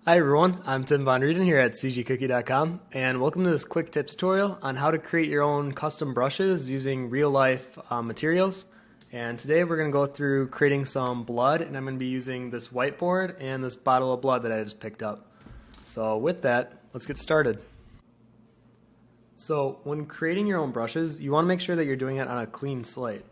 Hi everyone, I'm Tim Von Rieden here at cgcookie.com, and welcome to this quick tips tutorial on how to create your own custom brushes using real life materials. And today we're going to go through creating some blood, and I'm going to be using this whiteboard and this bottle of blood that I just picked up. So with that, let's get started. So when creating your own brushes, you want to make sure that you're doing it on a clean slate.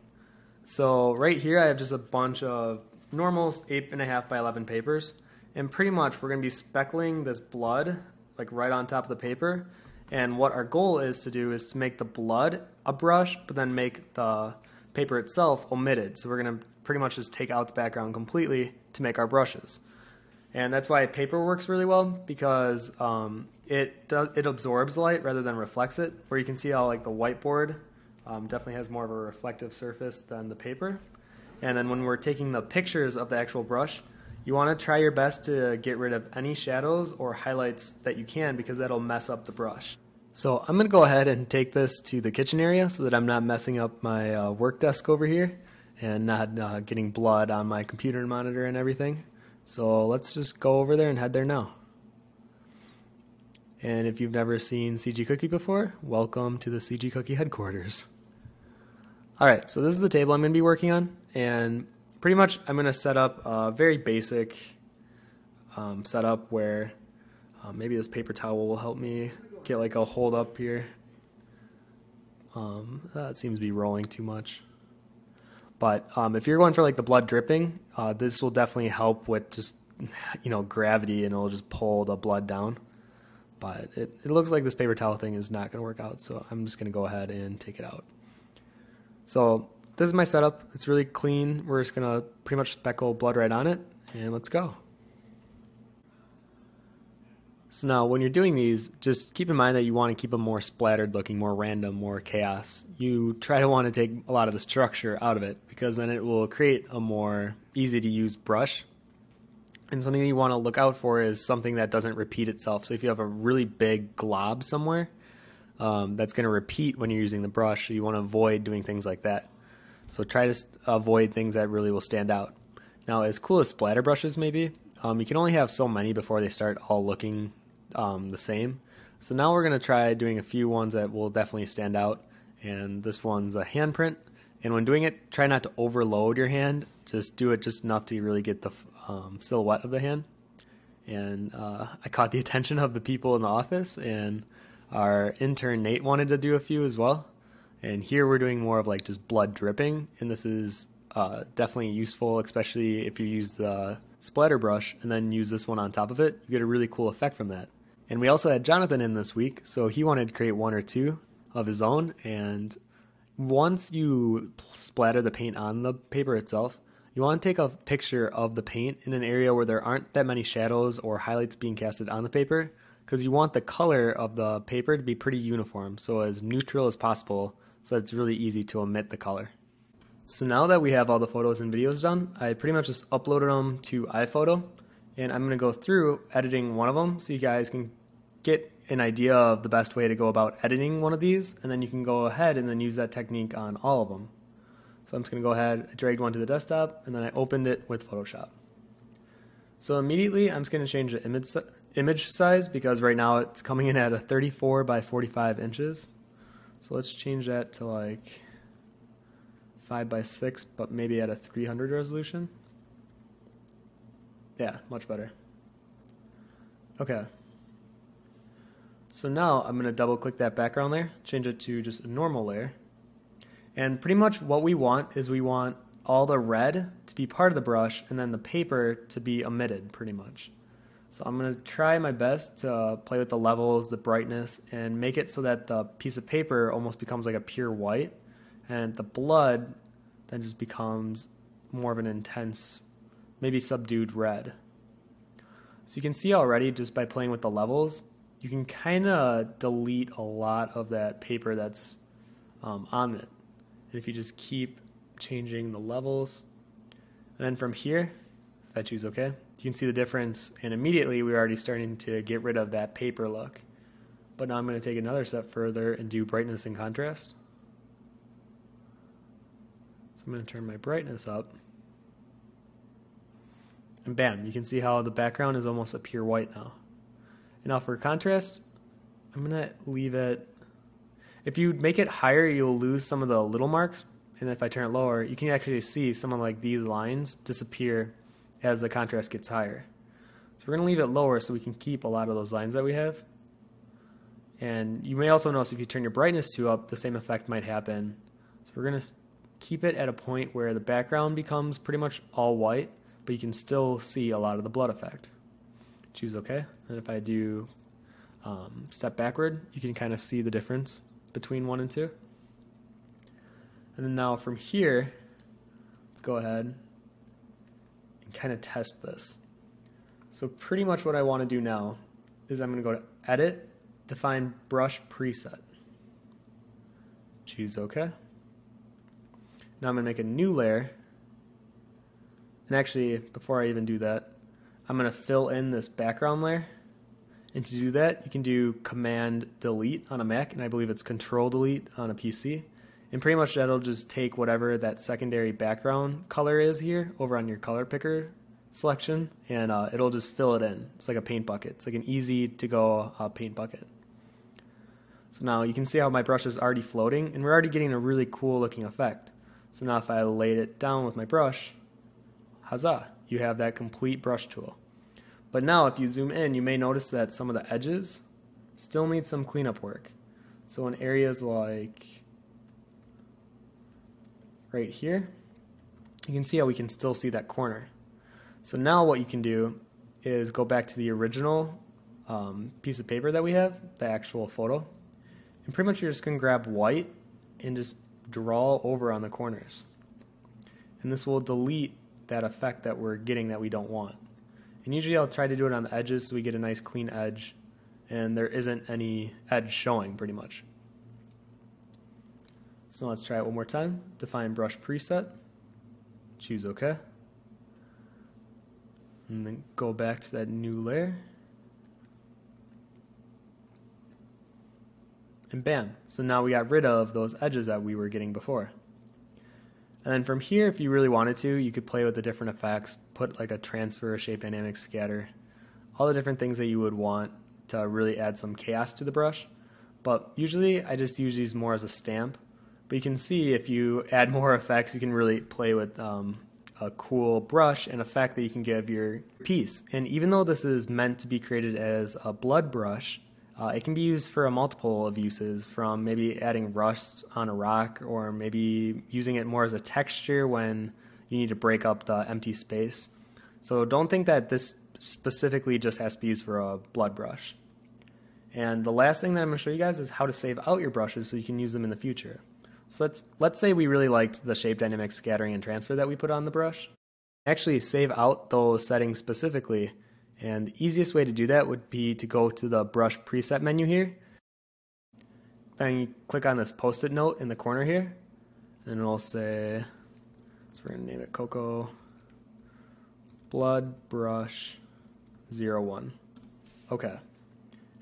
So right here I have just a bunch of normal 8.5 by 11 papers. And pretty much we're going to be speckling this blood like right on top of the paper. And what our goal is to do is to make the blood a brush, but then make the paper itself omitted. So we're going to pretty much just take out the background completely to make our brushes. And that's why paper works really well, because it absorbs light rather than reflects it. Where you can see how like the whiteboard definitely has more of a reflective surface than the paper. And then when we're taking the pictures of the actual brush, you want to try your best to get rid of any shadows or highlights that you can, because that'll mess up the brush. So I'm going to go ahead and take this to the kitchen area so that I'm not messing up my work desk over here and not getting blood on my computer monitor and everything. So let's just go over there and head there now. And if you've never seen CG Cookie before, welcome to the CG Cookie headquarters. Alright, so this is the table I'm going to be working on, and pretty much I'm going to set up a very basic setup where maybe this paper towel will help me get like a hold up here. That seems to be rolling too much. But if you're going for like the blood dripping, this will definitely help with just, gravity, and it'll just pull the blood down. But it looks like this paper towel thing is not going to work out, so I'm just going to go ahead and take it out. So this is my setup. It's really clean. We're just going to pretty much speckle blood right on it, and let's go. So now when you're doing these, just keep in mind that you want to keep them more splattered looking, more random, more chaos. You try to want to take a lot of the structure out of it, because then it will create a more easy to use brush. And something that you want to look out for is something that doesn't repeat itself. So if you have a really big glob somewhere, that's going to repeat when you're using the brush, so you want to avoid doing things like that. So try to avoid things that really will stand out. Now, as cool as splatter brushes may be, you can only have so many before they start all looking the same. So now we're going to try doing a few ones that will definitely stand out. And this one's a handprint. And when doing it, try not to overload your hand. Just do it just enough to really get the silhouette of the hand. And I caught the attention of the people in the office, and our intern Nate wanted to do a few as well. And here we're doing more of like just blood dripping, and this is definitely useful, especially if you use the splatter brush and then use this one on top of it. You get a really cool effect from that. And we also had Jonathan in this week, so he wanted to create one or two of his own. And once you splatter the paint on the paper itself, you want to take a picture of the paint in an area where there aren't that many shadows or highlights being casted on the paper, because you want the color of the paper to be pretty uniform, so as neutral as possible, so it's really easy to omit the color. So now that we have all the photos and videos done, I pretty much just uploaded them to iPhoto, and I'm going to go through editing one of them so you guys can get an idea of the best way to go about editing one of these, and then you can go ahead and then use that technique on all of them. So I'm just going to go ahead, I dragged one to the desktop, and then I opened it with Photoshop. So immediately I'm just going to change the image size, because right now it's coming in at a 34 by 45 inches. So let's change that to like 5 by 6, but maybe at a 300 resolution. Yeah, much better. Okay. So now I'm going to double click that background layer, change it to just a normal layer. And pretty much what we want is we want all the red to be part of the brush and then the paper to be omitted pretty much. So I'm going to try my best to play with the levels, the brightness, and make it so that the piece of paper almost becomes like a pure white, and the blood then just becomes more of an intense, maybe subdued red. So you can see already just by playing with the levels, you can kind of delete a lot of that paper that's on it. And if you just keep changing the levels, and then from here, if I choose OK, you can see the difference, and immediately we're already starting to get rid of that paper look. But now I'm going to take another step further and do brightness and contrast. So I'm going to turn my brightness up. And bam, you can see how the background is almost a pure white now. And now for contrast, I'm going to leave it, if you make it higher, you'll lose some of the little marks. And if I turn it lower, you can actually see some of like these lines disappear as the contrast gets higher. So we're going to leave it lower so we can keep a lot of those lines that we have. And you may also notice if you turn your brightness to up, the same effect might happen. So we're going to keep it at a point where the background becomes pretty much all white, but you can still see a lot of the blood effect. Choose OK. And if I do step backward, you can kind of see the difference between 1 and 2. And then now from here, let's go ahead and kind of test this. So pretty much what I want to do now is I'm going to go to Edit, define Brush Preset. Choose OK. Now I'm going to make a new layer. And actually, before I even do that, I'm going to fill in this background layer. And to do that, you can do Command Delete on a Mac, and I believe it's Control Delete on a PC. And pretty much that'll just take whatever that secondary background color is here over on your color picker selection, and it'll just fill it in. It's like a paint bucket. It's like an easy to go paint bucket. So now you can see how my brush is already floating, and we're already getting a really cool looking effect. So now if I laid it down with my brush, huzzah, you have that complete brush tool. But now if you zoom in, you may notice that some of the edges still need some cleanup work. So in areas like right here, you can see how we can still see that corner. So now what you can do is go back to the original piece of paper that we have, the actual photo, and pretty much you're just going to grab white and just draw over on the corners. And this will delete that effect that we're getting that we don't want. And usually I'll try to do it on the edges so we get a nice clean edge and there isn't any edge showing pretty much. So let's try it one more time. Define Brush Preset. Choose OK. And then go back to that new layer. And bam. So now we got rid of those edges that we were getting before. And then from here, if you really wanted to, you could play with the different effects, put like a transfer, a shape dynamic scatter, all the different things that you would want to really add some chaos to the brush. But usually I just use these more as a stamp. But you can see if you add more effects, you can really play with a cool brush and effect that you can give your piece. And even though this is meant to be created as a blood brush, it can be used for a multiple of uses, from maybe adding rust on a rock or maybe using it more as a texture when you need to break up the empty space. So don't think that this specifically just has to be used for a blood brush. And the last thing that I'm going to show you guys is how to save out your brushes so you can use them in the future. So let's say we really liked the shape dynamic scattering and transfer that we put on the brush. Actually save out those settings specifically. And the easiest way to do that would be to go to the brush preset menu here. Then you click on this post-it note in the corner here. And it'll say, so we're going to name it Coco Blood Brush 01. Okay.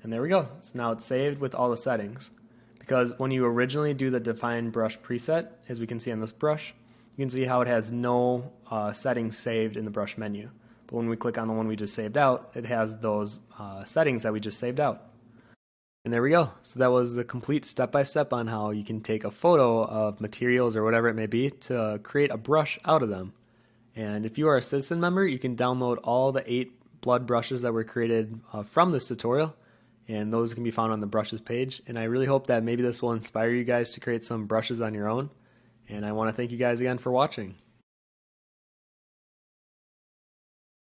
And there we go. So now it's saved with all the settings. Because when you originally do the define brush preset, as we can see on this brush, you can see how it has no settings saved in the brush menu. But when we click on the one we just saved out, it has those settings that we just saved out. And there we go. So that was the complete step-by-step on how you can take a photo of materials or whatever it may be to create a brush out of them. And if you are a Citizen member, you can download all the 8 blood brushes that were created from this tutorial. And those can be found on the brushes page. And I really hope that maybe this will inspire you guys to create some brushes on your own. And I want to thank you guys again for watching.